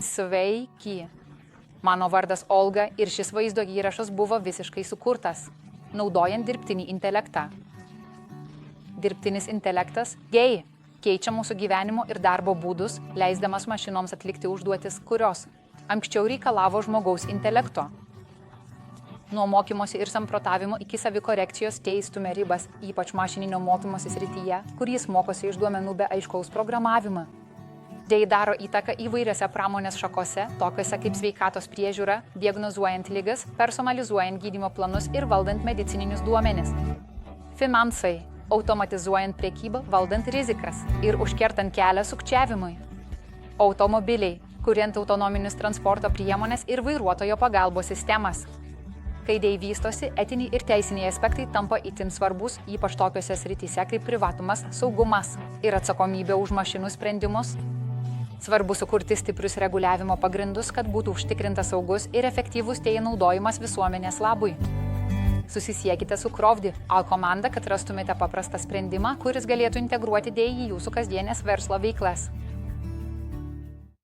Sveiki. Mano vardas Olga ir šis vaizdo įrašas buvo visiškai sukurtas, naudojant dirbtinį intelektą. Dirbtinis intelektas GEI keičia mūsų gyvenimo ir darbo būdus, leisdamas mašinoms atlikti užduotis, kurios anksčiau reikalavo žmogaus intelekto. Nuo mokymosi ir samprotavimo iki savikorekcijos teistume ribas, ypač mašininio mokymosi srityje, kur jis mokosi iš duomenų be aiškaus programavimo. GEI daro įtaką įvairiose pramonės šakose, tokiose kaip sveikatos priežiūra, diagnozuojant ligas, personalizuojant gydymo planus ir valdant medicininius duomenis. Finansai, automatizuojant prekybą, valdant rizikas ir užkertant kelią sukčiavimui. Automobiliai, kuriant autonominius transporto priemonės ir vairuotojo pagalbos sistemas. Kai GEI vystosi, etiniai ir teisiniai aspektai tampa itin svarbus, ypač tokiose srityse kaip privatumas, saugumas ir atsakomybė už mašinų sprendimus. Svarbu sukurti stiprius reguliavimo pagrindus, kad būtų užtikrintas saugus ir efektyvus GEI naudojimas visuomenės labui. Susisiekite su Crofdi komanda, kad rastumėte paprastą sprendimą, kuris galėtų integruoti GEI į jūsų kasdienės verslo veiklas.